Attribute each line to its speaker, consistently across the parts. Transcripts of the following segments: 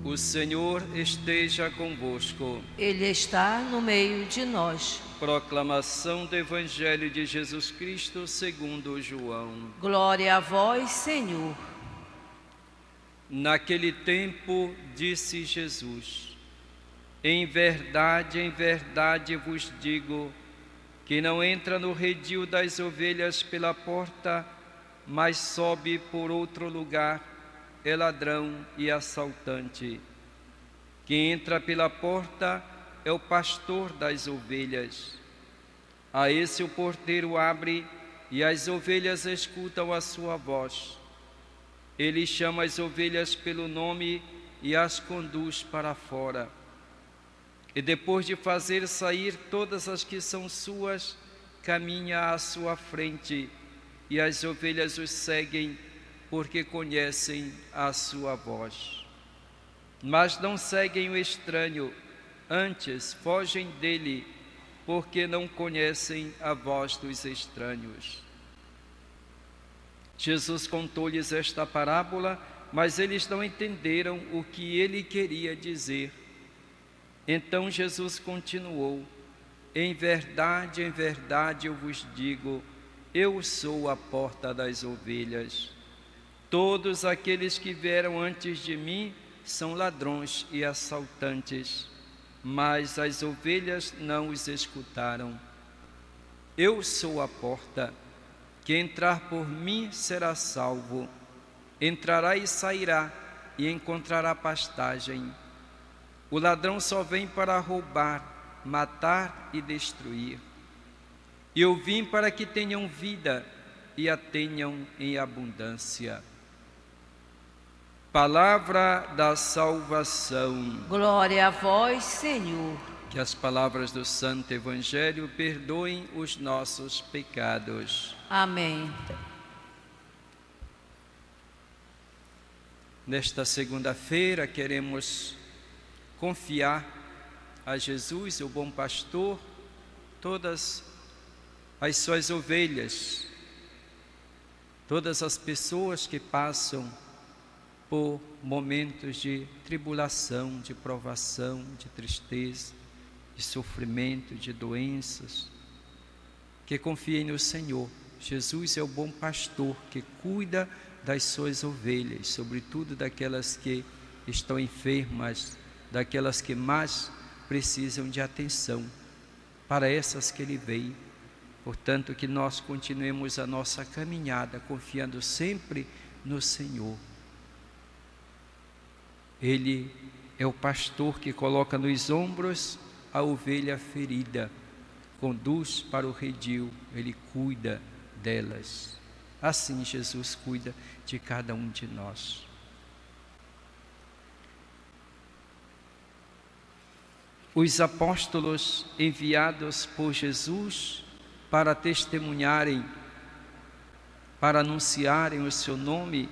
Speaker 1: O Senhor esteja convosco.
Speaker 2: Ele está no meio de nós.
Speaker 1: Proclamação do Evangelho de Jesus Cristo segundo João.
Speaker 2: Glória a vós, Senhor.
Speaker 1: Naquele tempo disse Jesus: em verdade vos digo, que não entra no redil das ovelhas pela porta, mas sobe por outro lugar, é ladrão e assaltante. Quem entra pela porta é o pastor das ovelhas. A esse o porteiro abre, e as ovelhas escutam a sua voz. Ele chama as ovelhas pelo nome e as conduz para fora. E depois de fazer sair todas as que são suas, caminha à sua frente, e as ovelhas o seguem, porque conhecem a sua voz. Mas não seguem o estranho, antes fogem dele, porque não conhecem a voz dos estranhos. Jesus contou-lhes esta parábola, mas eles não entenderam o que ele queria dizer. Então Jesus continuou: em verdade eu vos digo, eu sou a porta das ovelhas. Todos aqueles que vieram antes de mim são ladrões e assaltantes, mas as ovelhas não os escutaram. Eu sou a porta. Quem entrar por mim será salvo. Entrará e sairá e encontrará pastagem. O ladrão só vem para roubar, matar e destruir. Eu vim para que tenham vida e a tenham em abundância. Palavra da salvação.
Speaker 2: Glória a vós, Senhor.
Speaker 1: Que as palavras do Santo Evangelho perdoem os nossos pecados.
Speaker 2: Amém.
Speaker 1: Nesta segunda-feira queremos confiar a Jesus, o bom pastor, todas as suas ovelhas, todas as pessoas que passam por momentos de tribulação, de provação, de tristeza, de sofrimento, de doenças, que confiem no Senhor. Jesus é o bom pastor que cuida das suas ovelhas, sobretudo daquelas que estão enfermas, daquelas que mais precisam de atenção. Para essas que Ele veio. Portanto, que nós continuemos a nossa caminhada confiando sempre no Senhor. Ele é o pastor que coloca nos ombros a ovelha ferida, conduz para o redil, Ele cuida delas. Assim Jesus cuida de cada um de nós. Os apóstolos enviados por Jesus para testemunharem, para anunciarem o seu nome,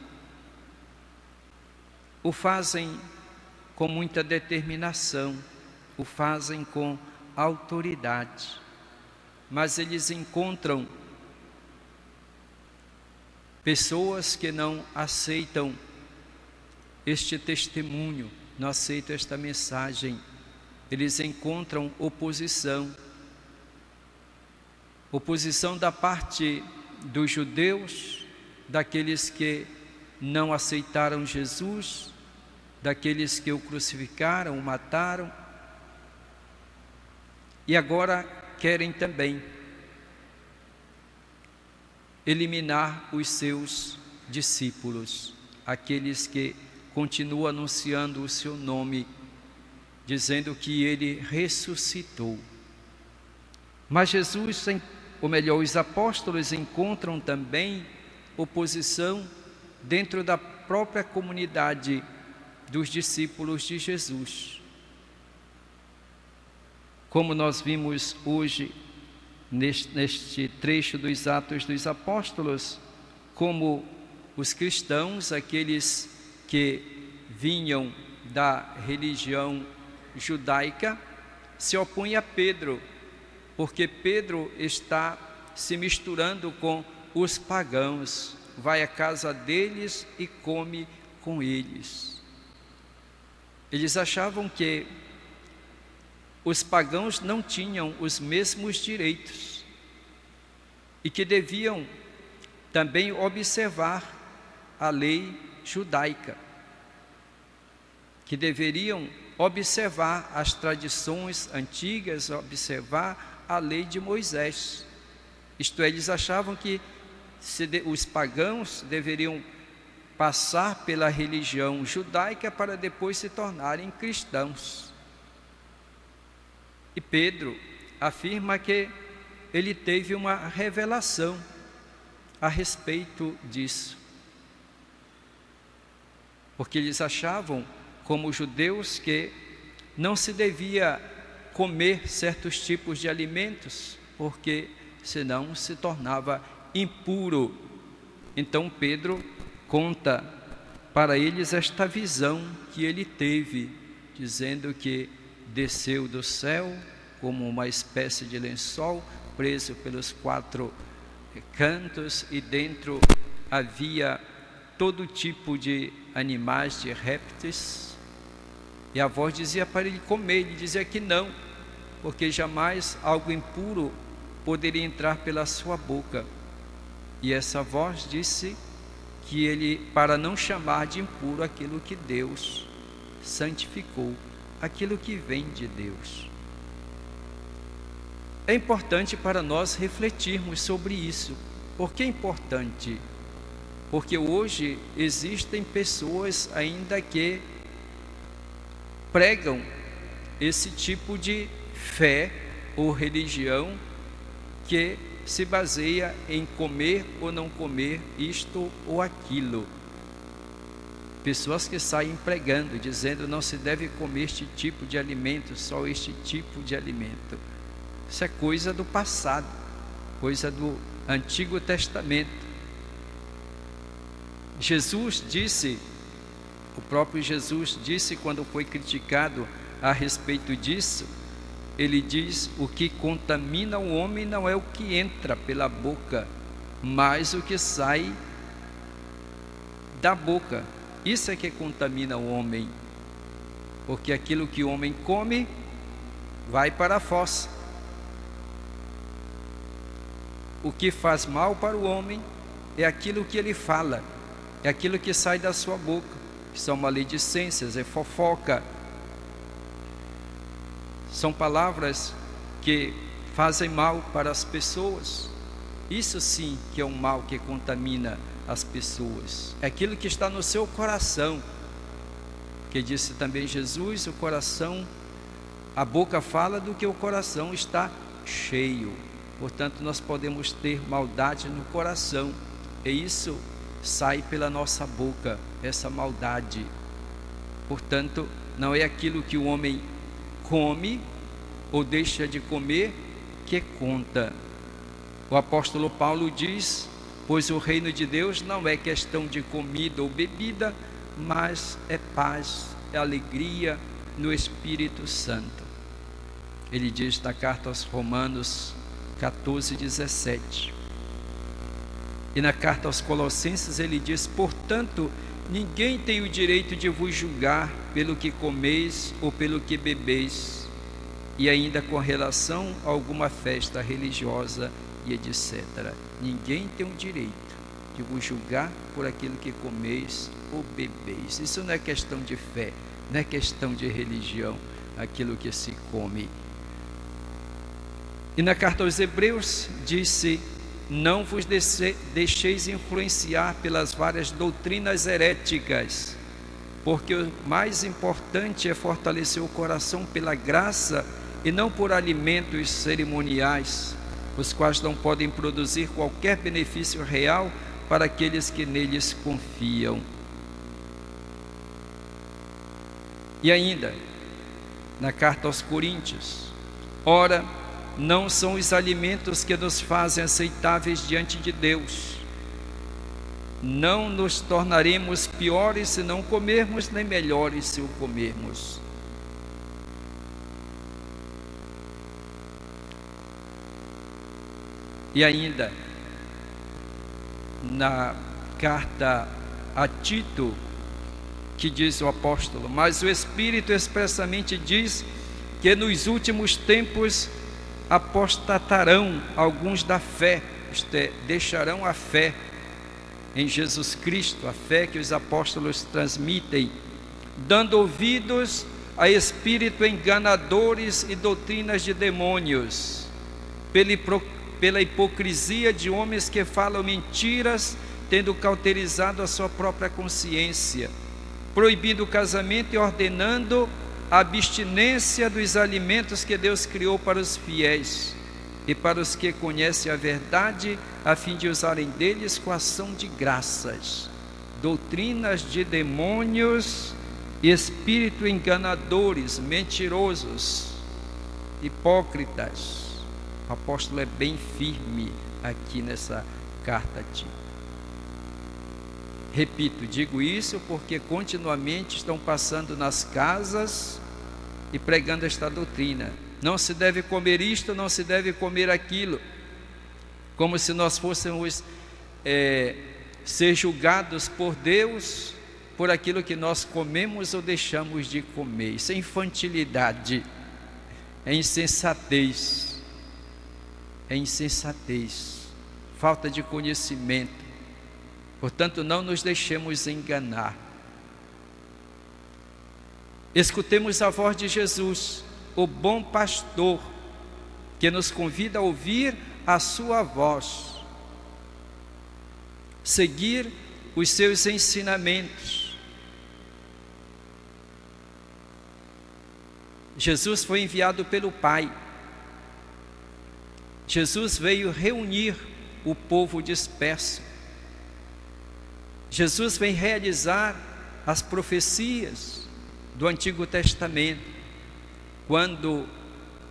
Speaker 1: o fazem com muita determinação, o fazem com autoridade, mas eles encontram pessoas que não aceitam este testemunho, não aceitam esta mensagem. Eles encontram oposição da parte dos judeus, daqueles que não aceitaram Jesus, daqueles que o crucificaram, o mataram, e agora querem também eliminar os seus discípulos, aqueles que continuam anunciando o seu nome, dizendo que ele ressuscitou. Mas Jesus, ou melhor, os apóstolos encontram também oposição dentro da própria comunidade dos discípulos de Jesus. Como nós vimos hoje neste trecho dos Atos dos Apóstolos, como os cristãos, aqueles que vinham da religião judaica, se opõem a Pedro, porque Pedro está se misturando com os pagãos, vai à casa deles e come com eles. Eles achavam que os pagãos não tinham os mesmos direitos e que deviam também observar a lei judaica, que deveriam observar as tradições antigas, observar a lei de Moisés. Isto é, eles achavam que os pagãos deveriam passar pela religião judaica para depois se tornarem cristãos. E Pedro afirma que ele teve uma revelação a respeito disso. Porque eles achavam, como judeus, que não se devia comer certos tipos de alimentos, porque senão se tornava impuro. Então Pedro conta para eles esta visão que ele teve, dizendo que desceu do céu como uma espécie de lençol preso pelos 4 cantos, e dentro havia todo tipo de animais, de répteis, e a voz dizia para ele comer. Ele dizia que não, porque jamais algo impuro poderia entrar pela sua boca. E essa voz disse que ele, para não chamar de impuro aquilo que Deus santificou, aquilo que vem de Deus. É importante para nós refletirmos sobre isso. Por que é importante? Porque hoje existem pessoas ainda que pregam esse tipo de fé ou religião que se baseia em comer ou não comer isto ou aquilo. Pessoas que saem pregando, dizendo não se deve comer este tipo de alimento, só este tipo de alimento. Isso é coisa do passado, coisa do Antigo Testamento. Jesus disse, o próprio Jesus disse quando foi criticado a respeito disso, ele diz: o que contamina o homem não é o que entra pela boca, mas o que sai da boca. Isso é que contamina o homem, porque aquilo que o homem come vai para a fossa. O que faz mal para o homem é aquilo que ele fala, é aquilo que sai da sua boca, que são maledicências, é fofoca. São palavras que fazem mal para as pessoas. Isso sim que é um mal que contamina as pessoas. É aquilo que está no seu coração. Que disse também Jesus, o coração, a boca fala do que o coração está cheio. Portanto, nós podemos ter maldade no coração, e isso sai pela nossa boca, essa maldade. Portanto, não é aquilo que o homem come ou deixa de comer que conta. O apóstolo Paulo diz: pois o reino de Deus não é questão de comida ou bebida, mas é paz, é alegria no Espírito Santo. Ele diz na carta aos Romanos 14:17. E na carta aos Colossenses ele diz: portanto, ninguém tem o direito de vos julgar pelo que comeis ou pelo que bebeis, e ainda com relação a alguma festa religiosa e etc. Ninguém tem o direito de vos julgar por aquilo que comeis ou bebeis. Isso não é questão de fé, não é questão de religião, aquilo que se come. E na carta aos Hebreus disse: não vos deixeis influenciar pelas várias doutrinas heréticas, porque o mais importante é fortalecer o coração pela graça e não por alimentos cerimoniais, os quais não podem produzir qualquer benefício real para aqueles que neles confiam. E ainda, na carta aos Coríntios: ora, não são os alimentos que nos fazem aceitáveis diante de Deus. Não nos tornaremos piores se não comermos, nem melhores se o comermos. E ainda, na carta a Tito, que diz o apóstolo, mas o Espírito expressamente diz que nos últimos tempos apostatarão alguns da fé, isto é, deixarão a fé em Jesus Cristo, a fé que os apóstolos transmitem, dando ouvidos a espíritos enganadores e doutrinas de demônios, pela hipocrisia de homens que falam mentiras, tendo cauterizado a sua própria consciência, proibindo o casamento e ordenando a abstinência dos alimentos que Deus criou para os fiéis e para os que conhecem a verdade, a fim de usarem deles com ação de graças. Doutrinas de demônios e espíritos enganadores, mentirosos, hipócritas. O apóstolo é bem firme aqui nessa carta a Tito. Repito, digo isso porque continuamente estão passando nas casas e pregando esta doutrina. Não se deve comer isto, não se deve comer aquilo, como se nós fôssemos ser julgados por Deus por aquilo que nós comemos ou deixamos de comer. Isso é infantilidade, é insensatez, falta de conhecimento. Portanto, não nos deixemos enganar. Escutemos a voz de Jesus, o bom pastor, que nos convida a ouvir a sua voz, seguir os seus ensinamentos. Jesus foi enviado pelo Pai. Jesus veio reunir o povo disperso. Jesus vem realizar as profecias do Antigo Testamento,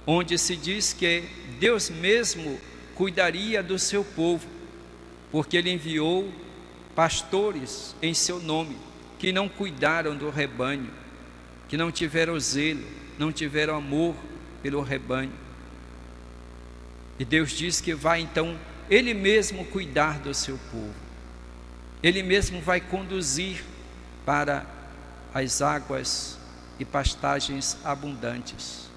Speaker 1: onde se diz que Deus mesmo cuidaria do seu povo, porque Ele enviou pastores em seu nome, que não cuidaram do rebanho, que não tiveram zelo, não tiveram amor pelo rebanho. E Deus diz que vai então Ele mesmo cuidar do seu povo. Ele mesmo vai conduzir para as águas e pastagens abundantes.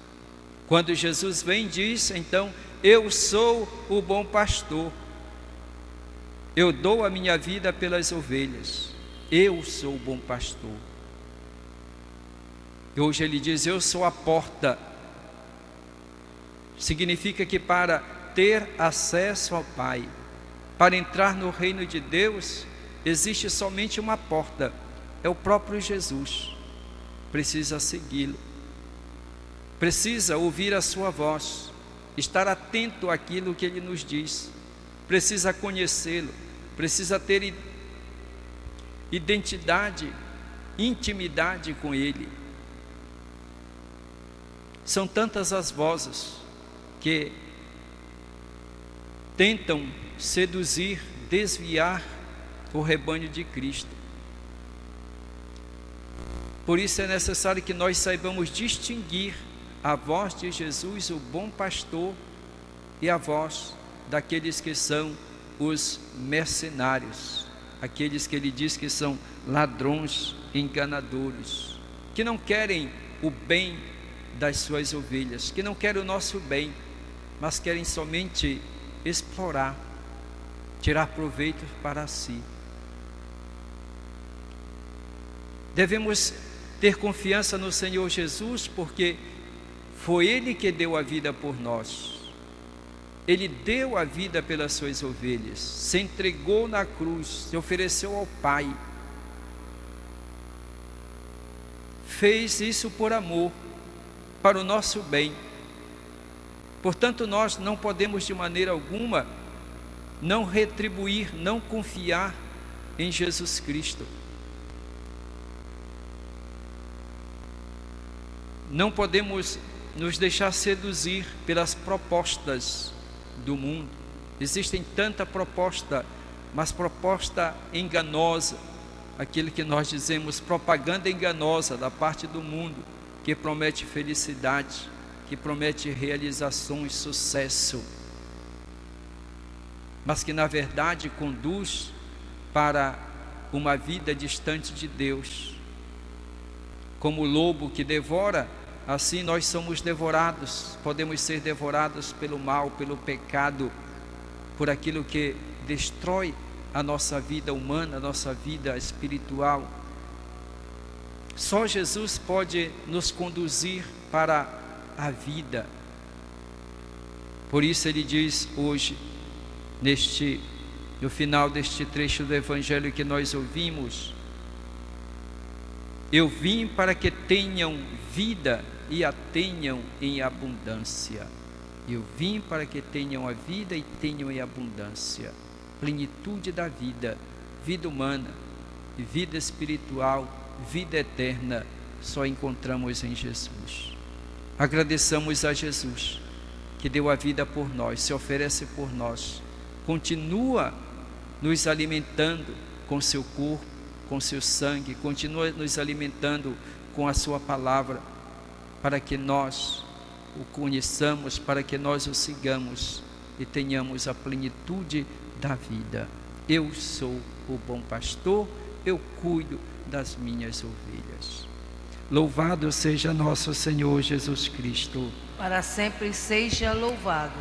Speaker 1: Quando Jesus vem, diz então: eu sou o bom pastor, eu dou a minha vida pelas ovelhas, eu sou o bom pastor. E hoje ele diz: eu sou a porta. Significa que para ter acesso ao Pai, para entrar no reino de Deus, existe somente uma porta, é o próprio Jesus. Precisa segui-lo, precisa ouvir a sua voz, estar atento àquilo que ele nos diz, precisa conhecê-lo, precisa ter identidade, intimidade com ele. São tantas as vozes que tentam seduzir, desviar o rebanho de Cristo. Por isso é necessário que nós saibamos distinguir a voz de Jesus, o bom pastor, e a voz daqueles que são os mercenários, aqueles que ele diz que são ladrões, enganadores, que não querem o bem das suas ovelhas, que não querem o nosso bem, mas querem somente explorar, tirar proveito para si. Devemos ter confiança no Senhor Jesus, porque foi Ele que deu a vida por nós. Ele deu a vida pelas suas ovelhas, se entregou na cruz, se ofereceu ao Pai. Fez isso por amor, para o nosso bem. Portanto, nós não podemos de maneira alguma não retribuir, não confiar em Jesus Cristo. Não podemos nos deixar seduzir pelas propostas do mundo. Existem tanta proposta, mas proposta enganosa, aquilo que nós dizemos propaganda enganosa da parte do mundo, que promete felicidade, que promete realizações, sucesso, mas que na verdade conduz para uma vida distante de Deus, como o lobo que devora, assim nós somos devorados, podemos ser devorados pelo mal, pelo pecado, por aquilo que destrói a nossa vida humana, a nossa vida espiritual. Só Jesus pode nos conduzir para a vida. Por isso ele diz hoje, no final deste trecho do Evangelho que nós ouvimos: eu vim para que tenham vida e a tenham em abundância. Eu vim para que tenham a vida e tenham em abundância. Plenitude da vida, vida humana, vida espiritual, vida eterna, só encontramos em Jesus. Agradeçamos a Jesus, que deu a vida por nós, se oferece por nós, continua nos alimentando com seu corpo, com seu sangue, continua nos alimentando com a sua palavra, para que nós o conheçamos, para que nós o sigamos e tenhamos a plenitude da vida. Eu sou o bom pastor, eu cuido das minhas ovelhas. Louvado seja nosso Senhor Jesus Cristo.
Speaker 2: Para sempre seja louvado.